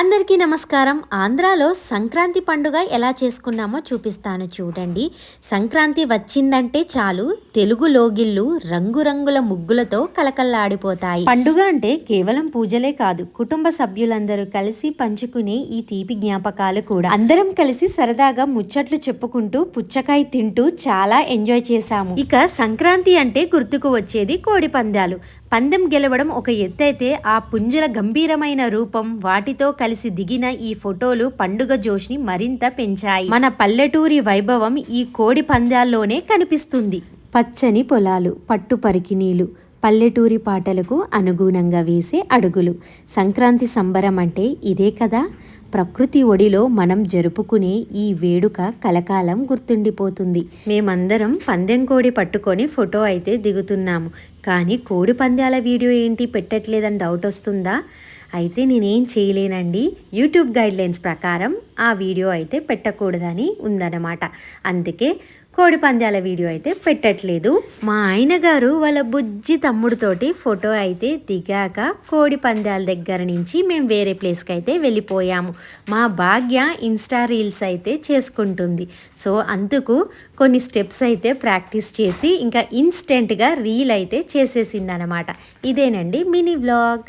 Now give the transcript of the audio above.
అందరికీ నమస్కారం. ఆంధ్రాలో సంక్రాంతి పండుగ ఎలా చేసుకున్నామో చూపిస్తాను చూడండి. సంక్రాంతి వచ్చిందంటే చాలు తెలుగు లోగిళ్ళు రంగురంగుల ముగ్గులతో కలకల్లాడిపోతాయి. పండుగ అంటే కేవలం పూజలే కాదు, కుటుంబ సభ్యులందరూ కలిసి పంచుకునే ఈ తీపి జ్ఞాపకాలు కూడా. అందరం కలిసి సరదాగా ముచ్చట్లు చెప్పుకుంటూ పుచ్చకాయ తింటూ చాలా ఎంజాయ్ చేశాము. ఇక సంక్రాంతి అంటే గుర్తుకు వచ్చేది కోడి పందాలు. పందెం గెలవడం ఒక ఎత్తైతే ఆ పుంజుల గంభీరమైన రూపం, వాటితో కలిసి దిగిన ఈ ఫోటోలు పండుగ జోష్ని మరింత పెంచాయి. మన పల్లెటూరి వైభవం ఈ కోడి పందాల్లోనే కనిపిస్తుంది. పచ్చని పొలాలు, పట్టు పరికినీలు, పల్లెటూరి పాటలకు అనుగుణంగా వేసే అడుగులు. సంక్రాంతి సంబరం అంటే ఇదే కదా. ప్రకృతి ఒడిలో మనం జరుపుకునే ఈ వేడుక కలకాలం గుర్తుండిపోతుంది. మేమందరం పందెం కోడి పట్టుకొని ఫోటో అయితే దిగుతున్నాము, కానీ కోడి పందాల వీడియో ఏంటి పెట్టట్లేదని డౌట్ వస్తుందా? అయితే నేనేం చేయలేనండి, యూట్యూబ్ గైడ్లైన్స్ ప్రకారం ఆ వీడియో అయితే పెట్టకూడదని ఉందన్నమాట. అందుకే కోడి పందాల వీడియో అయితే పెట్టట్లేదు. మా ఆయన గారు వాళ్ళ బుజ్జి తమ్ముడితోటి ఫోటో అయితే దిగాక కోడి పందాల దగ్గర నుంచి మేము వేరే ప్లేస్కి అయితే వెళ్ళిపోయాము. మా భాగ్య ఇన్స్టా రీల్స్ అయితే చేసుకుంటుంది. సో అందుకు కొన్ని స్టెప్స్ అయితే ప్రాక్టీస్ చేసి ఇంకా ఇన్స్టెంట్గా రీల్ అయితే చేసేసింది అనమాట. ఇదేనండి మినీ వ్లాగ్.